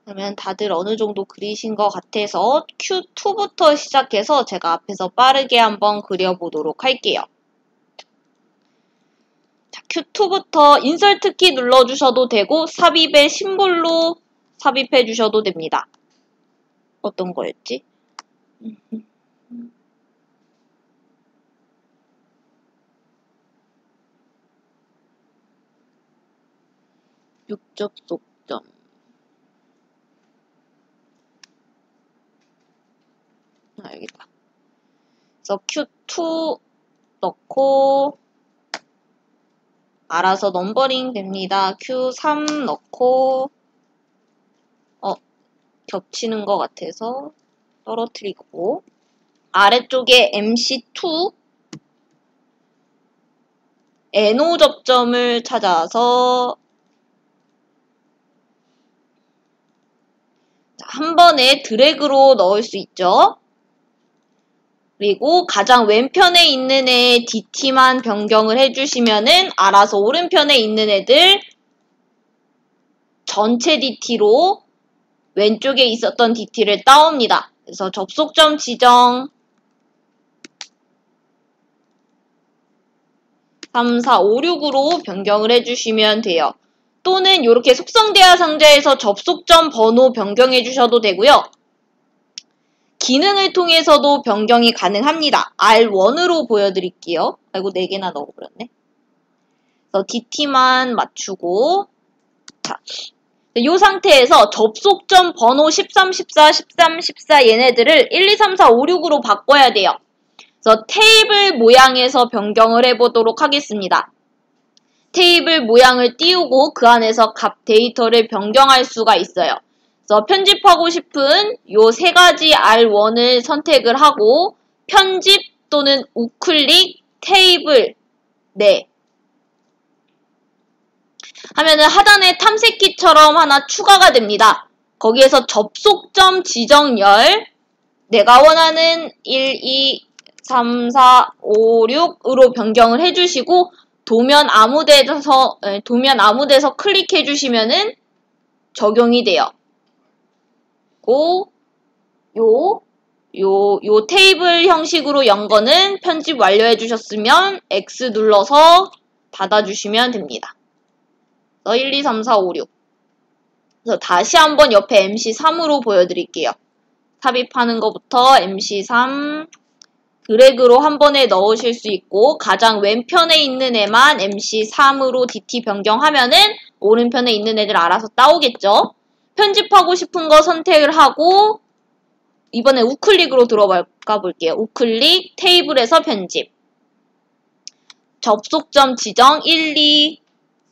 그러면 다들 어느 정도 그리신 것 같아서 Q2부터 시작해서 제가 앞에서 빠르게 한번 그려보도록 할게요. 자, Q2부터 인설트 키 눌러주셔도 되고 삽입의 심볼로 삽입해 주셔도 됩니다. 어떤 거였지? 육접속점. 여기다. 그래서 Q2 넣고 알아서 넘버링 됩니다. Q3 넣고 겹치는 것 같아서 떨어뜨리고 아래쪽에 MC2 NO 접점을 찾아서 한 번에 드래그로 넣을 수 있죠. 그리고 가장 왼편에 있는 애 DT만 변경을 해주시면은 알아서 오른편에 있는 애들 전체 DT로 왼쪽에 있었던 DT를 따옵니다. 그래서 접속점 지정 3, 4, 5, 6으로 변경을 해주시면 돼요. 또는 이렇게 속성대화 상자에서 접속점 번호 변경해 주셔도 되고요. 기능을 통해서도 변경이 가능합니다. R1으로 보여드릴게요. 아이고 4개나 넣어버렸네. 그래서 DT만 맞추고 자, 이 상태에서 접속점 번호 13, 14, 13, 14 얘네들을 1, 2, 3, 4, 5, 6으로 바꿔야 돼요. 그래서 테이블 모양에서 변경을 해보도록 하겠습니다. 테이블 모양을 띄우고 그 안에서 값 데이터를 변경할 수가 있어요. 그래서 편집하고 싶은 요 세 가지 R1을 선택을 하고 편집 또는 우클릭 테이블 네 하면은 하단에 탐색기처럼 하나 추가가 됩니다. 거기에서 접속점 지정열 내가 원하는 1, 2, 3, 4, 5, 6으로 변경을 해주시고 도면 아무데서 클릭해 주시면은 적용이 돼요. 요 테이블 형식으로 연 거는 편집 완료해 주셨으면 X 눌러서 닫아주시면 됩니다. 1, 2, 3, 4, 5, 6. 그래서 다시 한번 옆에 MC3으로 보여드릴게요. 삽입하는 것부터 MC3 드래그로 한 번에 넣으실 수 있고 가장 왼편에 있는 애만 MC3으로 DT 변경하면은 오른편에 있는 애들 알아서 따오겠죠. 편집하고 싶은 거 선택을 하고 이번에 우클릭으로 들어가 볼게요. 우클릭 테이블에서 편집 접속점 지정 1, 2,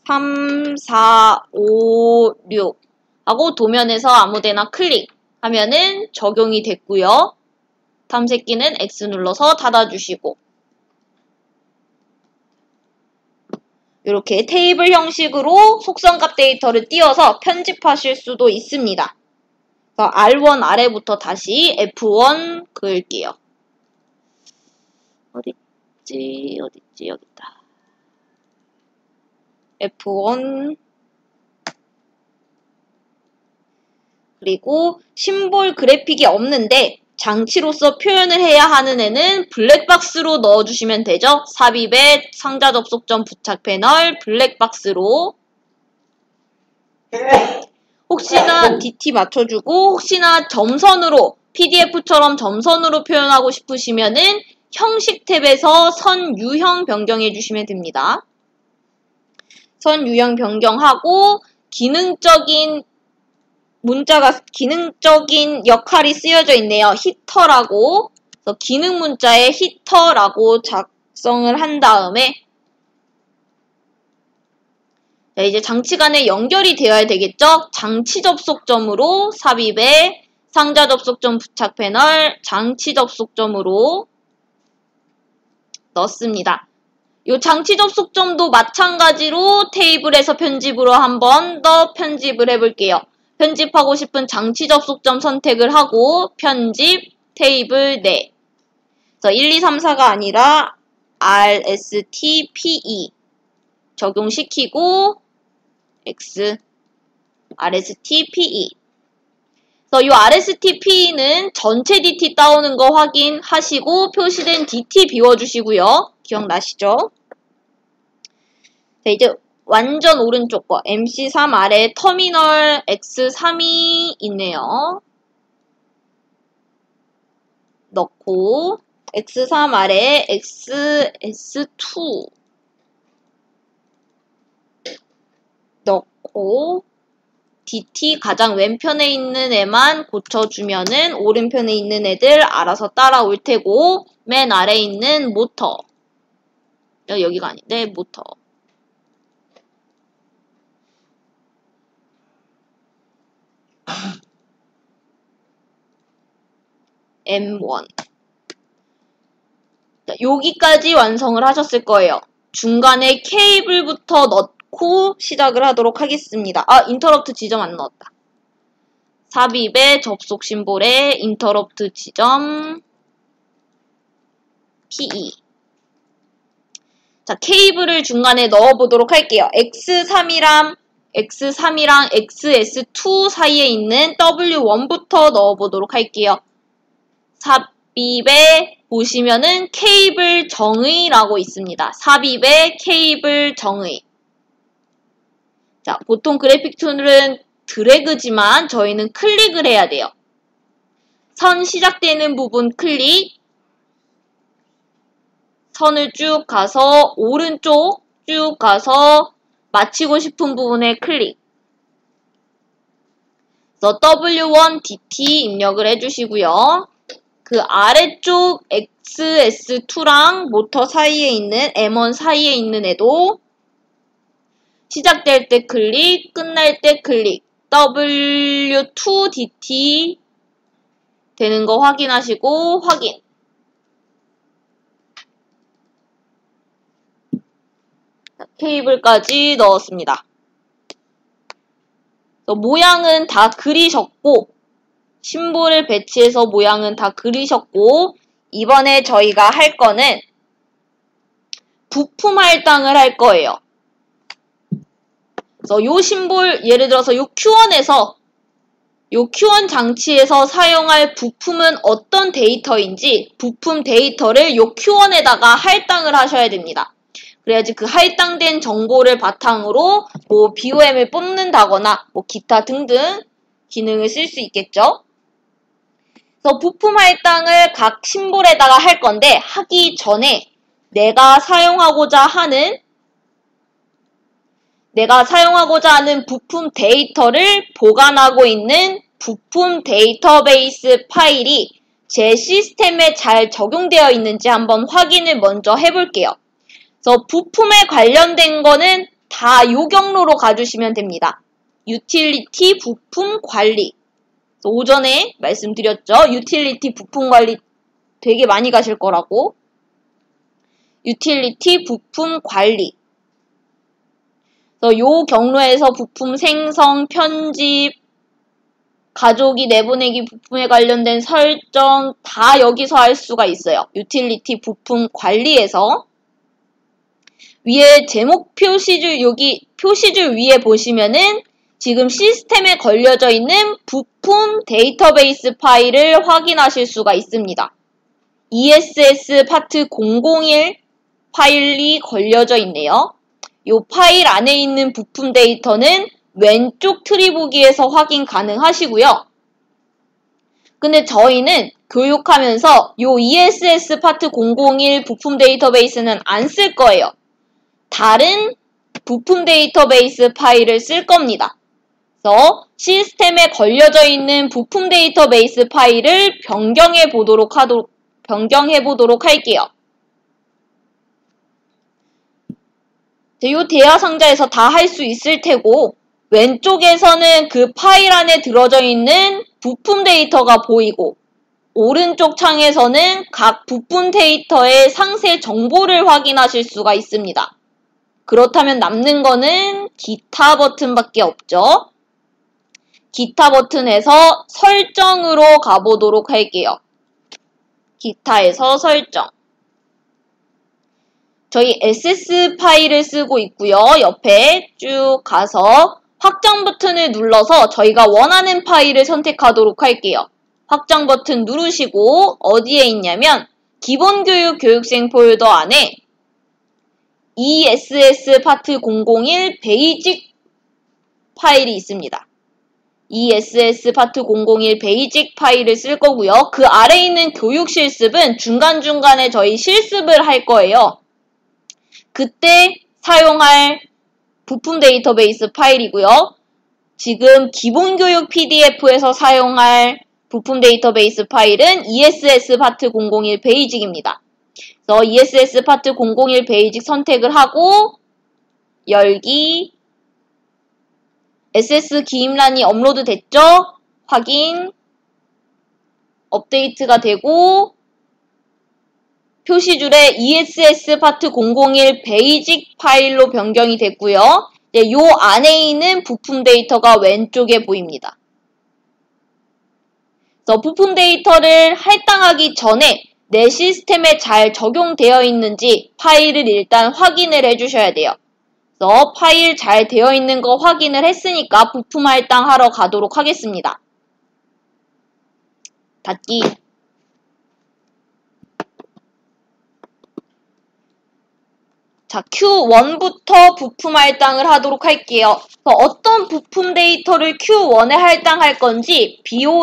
3, 4, 5, 6 하고 도면에서 아무데나 클릭하면은 적용이 됐고요. 탐색기는 X 눌러서 닫아주시고 이렇게 테이블 형식으로 속성값 데이터를 띄워서 편집하실 수도 있습니다. R1 아래부터 다시 F1 그을게요. 어딨지 여기다. F1 그리고 심볼 그래픽이 없는데 장치로서 표현을 해야 하는 애는 블랙박스로 넣어주시면 되죠. 삽입에 상자 접속점 부착 패널 블랙박스로 혹시나 DT 맞춰주고 혹시나 점선으로 PDF처럼 점선으로 표현하고 싶으시면은 형식 탭에서 선 유형 변경해 주시면 됩니다. 선 유형 변경하고 기능적인 역할이 쓰여져 있네요. 히터라고. 그래서 기능 문자에 히터라고 작성을 한 다음에 자, 이제 장치 간에 연결이 되어야 되겠죠? 장치 접속점으로 삽입에 상자 접속점 부착 패널 장치 접속점으로 넣습니다. 이 장치 접속점도 마찬가지로 테이블에서 편집으로 한 번 더 편집을 해볼게요. 편집하고 싶은 장치 접속점 선택을 하고 편집 테이블 네. 그래서 1, 2, 3, 4가 아니라 RSTPE 적용시키고 X RSTPE 그래서 이 RSTP는 전체 DT 따오는 거 확인하시고 표시된 DT 비워주시고요. 기억나시죠? 자, 이제 완전 오른쪽 거 MC3 아래 터미널 X3이 있네요. 넣고 X3 아래 XS2 넣고 DT 가장 왼편에 있는 애만 고쳐주면은 오른편에 있는 애들 알아서 따라올 테고 맨 아래에 있는 모터 여기가 아닌데 모터 M1 자, 여기까지 완성을 하셨을 거예요. 중간에 케이블부터 넣고 시작을 하도록 하겠습니다. 아, 인터럽트 지점 안 넣었다. 삽입의 접속 심볼에 인터럽트 지점 PE 자, 케이블을 중간에 넣어보도록 할게요. X3이랑 XS2 사이에 있는 W1부터 넣어보도록 할게요. 삽입에 보시면은 케이블 정의라고 있습니다. 삽입에 케이블 정의. 자, 보통 그래픽 툴은 드래그지만 저희는 클릭을 해야 돼요. 선 시작되는 부분 클릭. 선을 쭉 가서 오른쪽 쭉 가서 마치고 싶은 부분에 클릭. 그래서 W1 DT 입력을 해주시고요. 그 아래쪽 XS2랑 모터 사이에 있는 M1 사이에 있는 애도 시작될 때 클릭, 끝날 때 클릭. W2 DT 되는 거 확인하시고 확인. 케이블까지 넣었습니다. 모양은 다 그리셨고 심볼을 배치해서 모양은 다 그리셨고 이번에 저희가 할 거는 부품 할당을 할 거예요. 그래서 요 심볼 예를 들어서 요 Q1에서 요 Q1 장치에서 사용할 부품은 어떤 데이터인지 부품 데이터를 요 Q1에다가 할당을 하셔야 됩니다. 그래야지 그 할당된 정보를 바탕으로 뭐 BOM을 뽑는다거나 뭐 기타 등등 기능을 쓸 수 있겠죠. 그래서 부품 할당을 각 심볼에다가 할 건데 하기 전에 내가 사용하고자 하는 부품 데이터를 보관하고 있는 부품 데이터베이스 파일이 제 시스템에 잘 적용되어 있는지 한번 확인을 먼저 해볼게요. 그래서 부품에 관련된 거는 다 요 경로로 가주시면 됩니다. 유틸리티 부품 관리. 오전에 말씀드렸죠. 유틸리티 부품 관리 되게 많이 가실 거라고. 유틸리티 부품 관리. 그래서 요 경로에서 부품 생성, 편집, 가족이 내보내기 부품에 관련된 설정 다 여기서 할 수가 있어요. 유틸리티 부품 관리에서 위에 제목 표시줄 여기 표시줄 위에 보시면은 지금 시스템에 걸려져 있는 부품 데이터베이스 파일을 확인하실 수가 있습니다. ESS 파트 001 파일이 걸려져 있네요. 이 파일 안에 있는 부품 데이터는 왼쪽 트리 보기에서 확인 가능하시고요. 근데 저희는 교육하면서 이 ESS 파트 001 부품 데이터베이스는 안 쓸 거예요. 다른 부품 데이터베이스 파일을 쓸 겁니다. 그래서 시스템에 걸려져 있는 부품 데이터베이스 파일을 변경해 보도록 할게요. 이 대화 상자에서 다 할 수 있을 테고 왼쪽에서는 그 파일 안에 들어져 있는 부품 데이터가 보이고 오른쪽 창에서는 각 부품 데이터의 상세 정보를 확인하실 수가 있습니다. 그렇다면 남는 거는 기타 버튼밖에 없죠. 기타 버튼에서 설정으로 가보도록 할게요. 기타에서 설정. 저희 SS 파일을 쓰고 있고요. 옆에 쭉 가서 확장 버튼을 눌러서 저희가 원하는 파일을 선택하도록 할게요. 확장 버튼 누르시고 어디에 있냐면 기본교육 교육생 폴더 안에 ESS 파트 001 베이직 파일이 있습니다. ESS 파트 001 베이직 파일을 쓸 거고요. 그 아래에 있는 교육 실습은 중간중간에 저희 실습을 할 거예요. 그때 사용할 부품 데이터베이스 파일이고요. 지금 기본교육 PDF에서 사용할 부품 데이터베이스 파일은 ESS 파트 001 베이직입니다. 그래서 ESS 파트 001 베이직 선택을 하고 열기, SS 기입란이 업로드 됐죠? 확인, 업데이트가 되고 표시줄에 ESS 파트 001 베이직 파일로 변경이 됐고요. 요 안에 있는 부품 데이터가 왼쪽에 보입니다. 그래서 부품 데이터를 할당하기 전에 내 시스템에 잘 적용되어 있는지 파일을 일단 확인을 해주셔야 돼요. 그래서 파일 잘 되어 있는 거 확인을 했으니까 부품 할당하러 가도록 하겠습니다. 닫기. 자, Q1부터 부품 할당을 하도록 할게요. 어떤 부품 데이터를 Q1에 할당할 건지 BOM이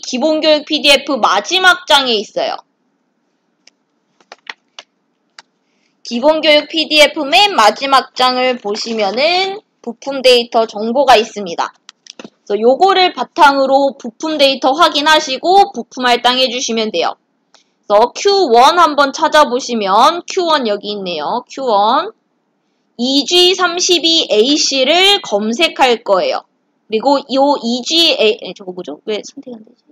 기본교육 PDF 마지막 장에 있어요. 기본교육 PDF 맨 마지막 장을 보시면은 부품 데이터 정보가 있습니다. 그래서 요거를 바탕으로 부품 데이터 확인하시고 부품 할당해 주시면 돼요. 그래서 Q1 한번 찾아보시면 Q1 여기 있네요. Q1 EG32AC를 검색할 거예요. 그리고 요 저거 뭐죠? 왜 선택 안 되지?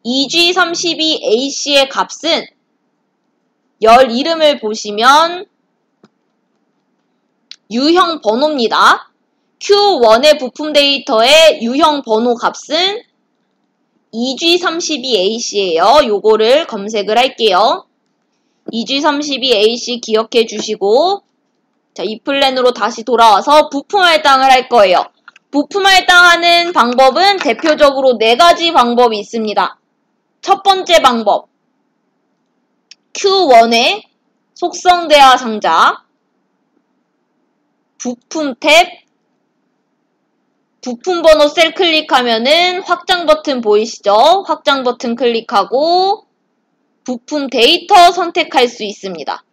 EG32AC의 값은 열 이름을 보시면 유형 번호입니다. Q1의 부품 데이터의 유형 번호 값은 EG32AC예요. 요거를 검색을 할게요. EG32AC 기억해 주시고 자, 이 플랜으로 다시 돌아와서 부품 할당을 할 거예요. 부품 할당하는 방법은 대표적으로 4가지 방법이 있습니다. 첫 번째 방법 Q1의 속성대화 상자 부품 탭 부품 번호 셀 클릭하면은 확장 버튼 보이시죠? 확장 버튼 클릭하고 부품 데이터 선택할 수 있습니다.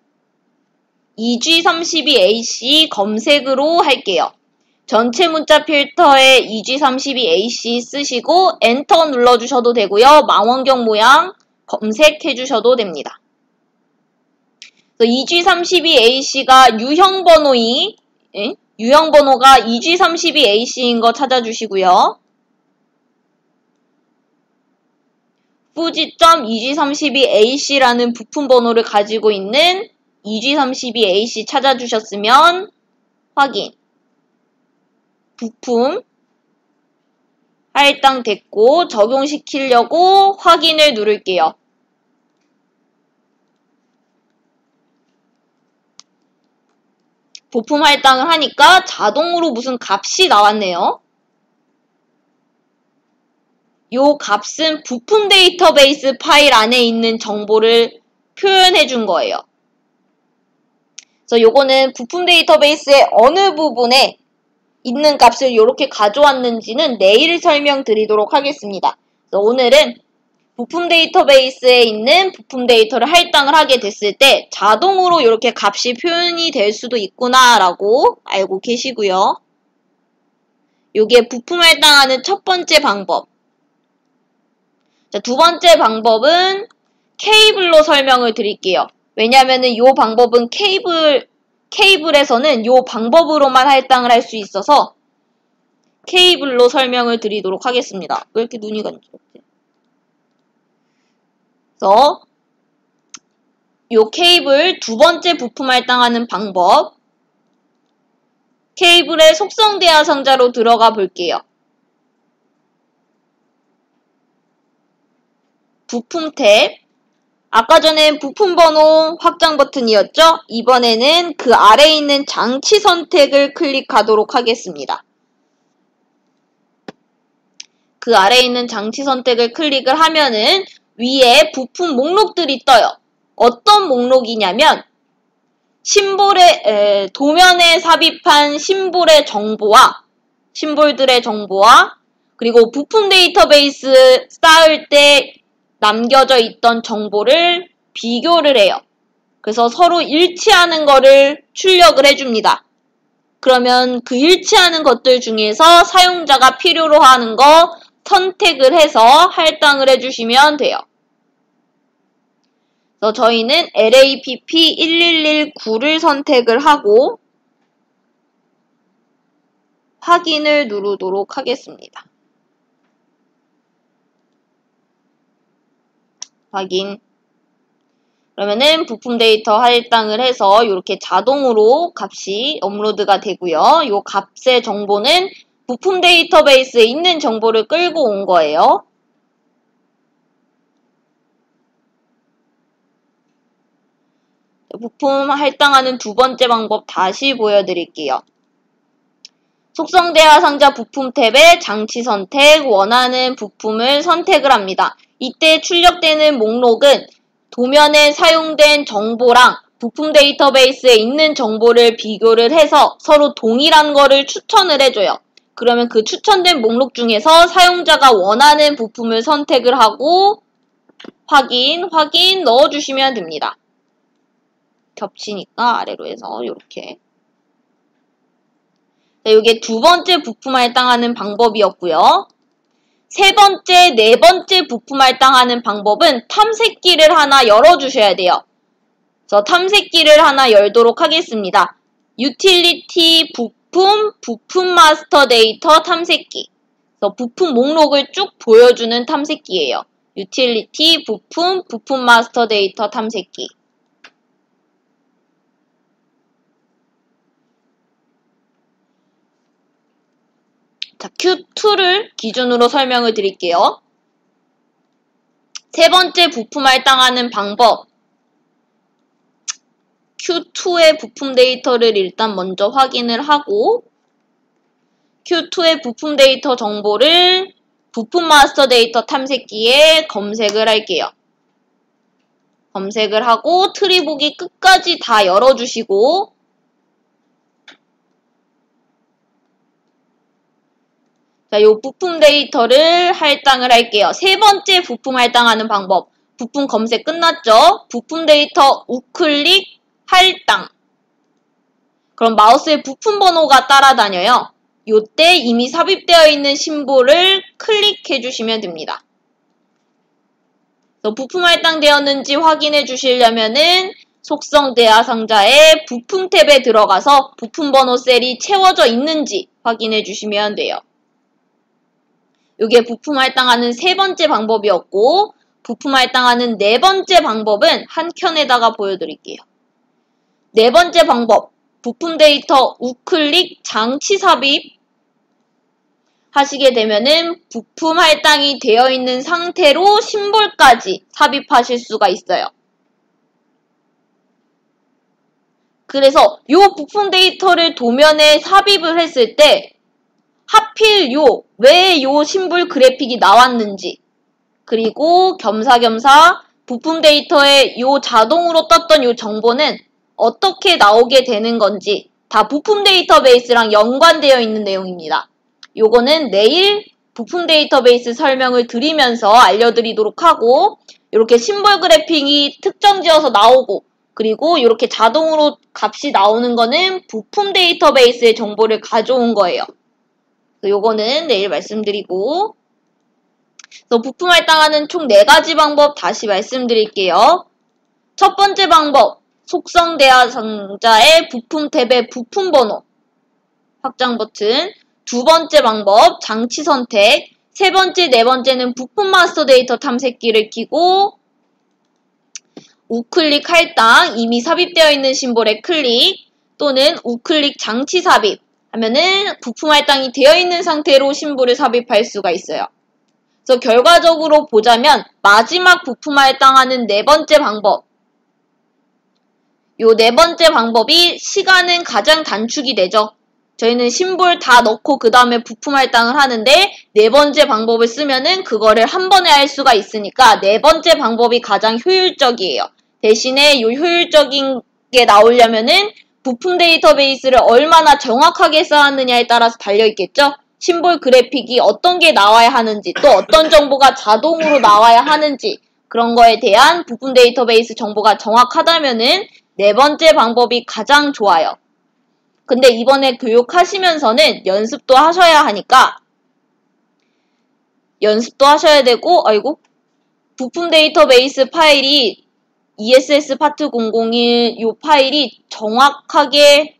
EG32AC 검색으로 할게요. 전체 문자 필터에 EG32AC 쓰시고 엔터 눌러주셔도 되고요. 망원경 모양 검색해 주셔도 됩니다. EG32AC가 유형 번호가 EG32AC인 거 찾아주시고요. fuji.EG32AC라는 부품 번호를 가지고 있는 EG32AC 찾아주셨으면 확인. 부품 할당됐고 적용시키려고 확인을 누를게요. 부품 할당을 하니까 자동으로 무슨 값이 나왔네요. 요 값은 부품 데이터베이스 파일 안에 있는 정보를 표현해 준 거예요. 그래서 요거는 부품 데이터베이스의 어느 부분에 있는 값을 이렇게 가져왔는지는 내일 설명드리도록 하겠습니다. 그래서 오늘은 부품 데이터베이스에 있는 부품 데이터를 할당을 하게 됐을 때 자동으로 이렇게 값이 표현이 될 수도 있구나 라고 알고 계시고요. 요게 부품 할당하는 첫 번째 방법. 자, 두 번째 방법은 케이블로 설명을 드릴게요. 왜냐면은 요 방법은 케이블에서는 요 방법으로만 할당을 할 수 있어서 케이블로 설명을 드리도록 하겠습니다. 왜 이렇게 눈이 간지럽지? 그래서 요 케이블 두 번째 부품 할당하는 방법 케이블의 속성 대화 상자로 들어가 볼게요. 부품 탭 아까 전엔 부품 번호 확장 버튼이었죠? 이번에는 그 아래에 있는 장치 선택을 클릭하도록 하겠습니다. 그 아래에 있는 장치 선택을 클릭을 하면은 위에 부품 목록들이 떠요. 어떤 목록이냐면 도면에 삽입한 심볼의 정보와 심볼들의 정보와 그리고 부품 데이터베이스 쌓을 때 남겨져 있던 정보를 비교를 해요. 그래서 서로 일치하는 거를 출력을 해줍니다. 그러면 그 일치하는 것들 중에서 사용자가 필요로 하는 거 선택을 해서 할당을 해주시면 돼요. 그래서 저희는 LAPP111-9를 선택을 하고 확인을 누르도록 하겠습니다. 확인. 그러면은 부품 데이터 할당을 해서 이렇게 자동으로 값이 업로드가 되고요. 이 값의 정보는 부품 데이터베이스에 있는 정보를 끌고 온 거예요. 부품 할당하는 두 번째 방법 다시 보여드릴게요. 속성 대화 상자 부품 탭에 장치 선택, 원하는 부품을 선택을 합니다. 이때 출력되는 목록은 도면에 사용된 정보랑 부품 데이터베이스에 있는 정보를 비교를 해서 서로 동일한 거를 추천을 해줘요. 그러면 그 추천된 목록 중에서 사용자가 원하는 부품을 선택을 하고 확인 넣어주시면 됩니다. 겹치니까 아래로 해서 이렇게. 이게 두 번째 부품 할당하는 방법이었고요. 세 번째, 네 번째 부품 할당하는 방법은 탐색기를 하나 열어주셔야 돼요. 그래서 탐색기를 하나 열도록 하겠습니다. 유틸리티 부품 마스터 데이터 탐색기. 그래서 부품 목록을 쭉 보여주는 탐색기예요. 유틸리티 부품 마스터 데이터 탐색기. 자, Q2를 기준으로 설명을 드릴게요. 세 번째 부품 할당하는 방법. Q2의 부품 데이터를 일단 먼저 확인을 하고 Q2의 부품 데이터 정보를 부품 마스터 데이터 탐색기에 검색을 할게요. 검색을 하고 트리 보기 끝까지 다 열어주시고 자, 요 부품 데이터를 할당을 할게요. 세 번째 부품 할당하는 방법. 부품 검색 끝났죠? 부품 데이터 우클릭 할당. 그럼 마우스의 부품 번호가 따라다녀요. 요때 이미 삽입되어 있는 심볼을 클릭해 주시면 됩니다. 그래서 부품 할당되었는지 확인해 주시려면은 속성 대화 상자의 부품 탭에 들어가서 부품 번호 셀이 채워져 있는지 확인해 주시면 돼요. 이게 부품 할당하는 세 번째 방법이었고 부품 할당하는 네 번째 방법은 한 켠에다가 보여드릴게요. 네 번째 방법, 부품 데이터 우클릭 장치 삽입 하시게 되면은 부품 할당이 되어 있는 상태로 심볼까지 삽입하실 수가 있어요. 그래서 이 부품 데이터를 도면에 삽입을 했을 때 하필 왜 요 심볼 그래픽이 나왔는지 그리고 겸사겸사 부품 데이터에 요 자동으로 떴던 요 정보는 어떻게 나오게 되는 건지 다 부품 데이터베이스랑 연관되어 있는 내용입니다. 요거는 내일 부품 데이터베이스 설명을 드리면서 알려드리도록 하고 이렇게 심볼 그래픽이 특정지어서 나오고 그리고 이렇게 자동으로 값이 나오는 거는 부품 데이터베이스의 정보를 가져온 거예요. 요거는 내일 말씀드리고 그래서 부품 할당하는 총 4가지 방법 다시 말씀드릴게요. 첫 번째 방법, 속성 대화 상자의 부품 탭의 부품 번호 확장 버튼. 두 번째 방법, 장치 선택. 세 번째, 네 번째는 부품 마스터 데이터 탐색기를 끼고 우클릭 할당, 이미 삽입되어 있는 심볼에 클릭 또는 우클릭 장치 삽입 하면은 부품 할당이 되어 있는 상태로 심볼을 삽입할 수가 있어요. 그래서 결과적으로 보자면 마지막 부품 할당하는 네 번째 방법. 요 네 번째 방법이 시간은 가장 단축이 되죠. 저희는 심볼 다 넣고 그 다음에 부품 할당을 하는데 네 번째 방법을 쓰면은 그거를 한 번에 할 수가 있으니까 네 번째 방법이 가장 효율적이에요. 대신에 요 효율적인 게 나오려면은 부품 데이터베이스를 얼마나 정확하게 쌓았느냐에 따라서 달려있겠죠? 심볼 그래픽이 어떤 게 나와야 하는지 또 어떤 정보가 자동으로 나와야 하는지 그런 거에 대한 부품 데이터베이스 정보가 정확하다면은 네 번째 방법이 가장 좋아요. 근데 이번에 교육하시면서는 연습도 하셔야 하니까 연습도 하셔야 되고 부품 데이터베이스 파일이 ESS 파트 001 요 파일이 정확하게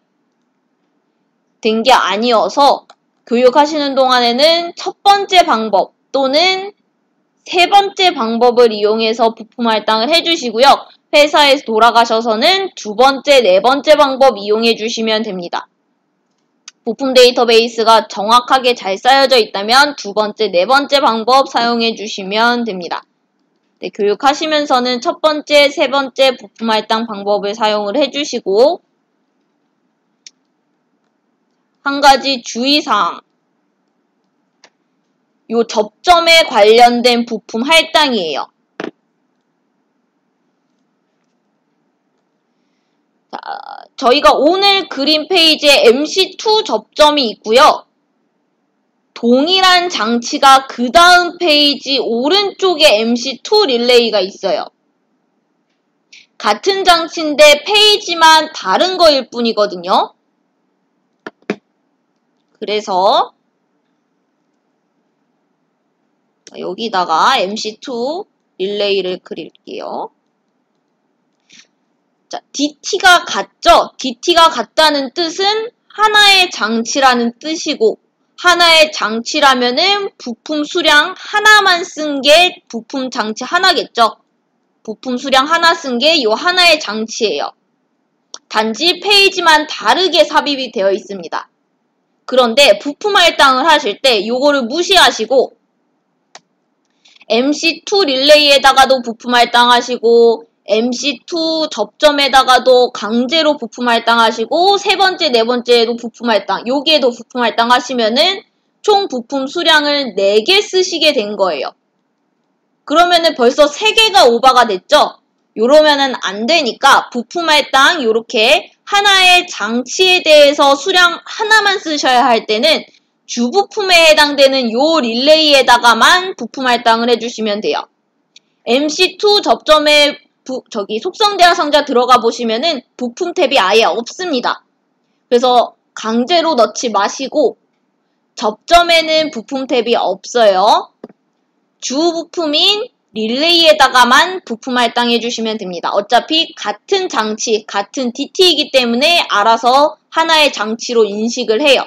된 게 아니어서 교육하시는 동안에는 첫 번째 방법 또는 세 번째 방법을 이용해서 부품 할당을 해주시고요. 회사에 돌아가셔서는 두 번째, 네 번째 방법 이용해 주시면 됩니다. 부품 데이터베이스가 정확하게 잘 쌓여져 있다면 두 번째, 네 번째 방법 사용해 주시면 됩니다. 네, 교육하시면서는 첫 번째, 세 번째 부품 할당 방법을 사용을 해주시고 한 가지 주의사항 요 접점에 관련된 부품 할당이에요. 자, 저희가 오늘 그린 페이지에 MC2 접점이 있고요. 동일한 장치가 그 다음 페이지 오른쪽에 MC2 릴레이가 있어요. 같은 장치인데 페이지만 다른 거일 뿐이거든요. 그래서 여기다가 MC2 릴레이를 그릴게요. 자, DT가 같죠? DT가 같다는 뜻은 하나의 장치라는 뜻이고 하나의 장치라면은 부품 수량 하나만 쓴 게 부품 장치 하나겠죠? 부품 수량 하나 쓴 게 요 하나의 장치예요. 단지 페이지만 다르게 삽입이 되어 있습니다. 그런데 부품 할당을 하실 때 요거를 무시하시고 MC2 릴레이에다가도 부품 할당하시고 MC2 접점에다가도 강제로 부품 할당하시고 세 번째, 네 번째에도 부품 할당, 여기에도 부품 할당 하시면은 총 부품 수량을 4개 쓰시게 된 거예요. 그러면은 벌써 3개가 오버가 됐죠? 요러면은 안 되니까 부품 할당 요렇게 하나의 장치에 대해서 수량 하나만 쓰셔야 할 때는 주부품에 해당되는 요 릴레이에다가만 부품 할당을 해주시면 돼요. MC2 접점에 속성대화 상자 들어가 보시면은 부품 탭이 아예 없습니다. 그래서 강제로 넣지 마시고 접점에는 부품 탭이 없어요. 주 부품인 릴레이에다가만 부품 할당해 주시면 됩니다. 어차피 같은 장치, 같은 DT이기 때문에 알아서 하나의 장치로 인식을 해요.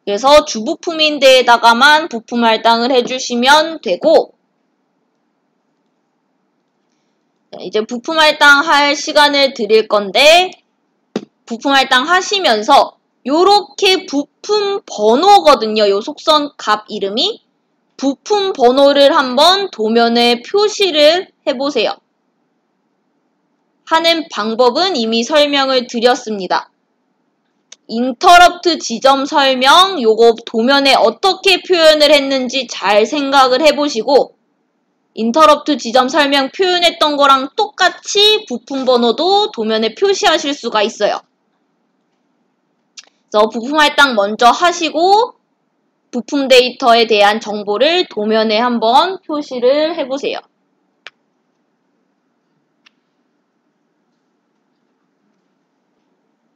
그래서 주부품인 데에다가만 부품 할당을 해주시면 되고 이제 부품 할당 할 시간을 드릴 건데 부품 할당 하시면서 요렇게 부품 번호거든요. 요 속성 값 이름이 부품 번호를 한번 도면에 표시를 해보세요. 하는 방법은 이미 설명을 드렸습니다. 인터럽트 지점 설명 요거 도면에 어떻게 표현을 했는지 잘 생각을 해보시고 인터럽트 지점 설명 표현했던 거랑 똑같이 부품 번호도 도면에 표시하실 수가 있어요. 그래서 부품 할당 먼저 하시고 부품 데이터에 대한 정보를 도면에 한번 표시를 해보세요.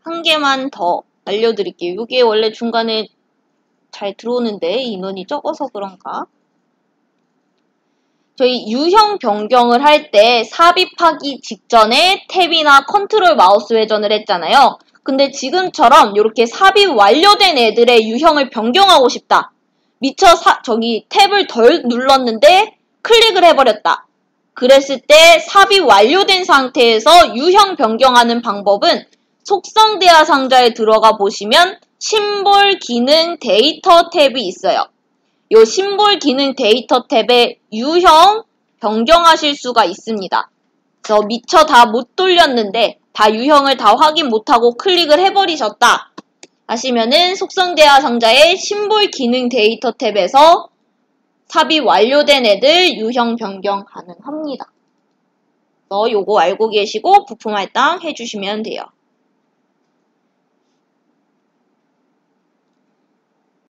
한 개만 더 알려드릴게요. 이게 원래 중간에 잘 들어오는데 인원이 적어서 그런가? 저희 유형 변경을 할 때 삽입하기 직전에 탭이나 컨트롤 마우스 회전을 했잖아요. 근데 지금처럼 이렇게 삽입 완료된 애들의 유형을 변경하고 싶다. 미처 탭을 덜 눌렀는데 클릭을 해버렸다. 그랬을 때 삽입 완료된 상태에서 유형 변경하는 방법은 속성 대화 상자에 들어가 보시면 심볼 기능 데이터 탭이 있어요. 요 심볼 기능 데이터 탭에 유형 변경하실 수가 있습니다. 그래서 미처 다 못 돌렸는데 다 유형을 다 확인 못하고 클릭을 해버리셨다 하시면은 속성대화 상자의 심볼 기능 데이터 탭에서 삽입 완료된 애들 유형 변경 가능합니다. 그래서 요거 알고 계시고 부품 할당 해주시면 돼요.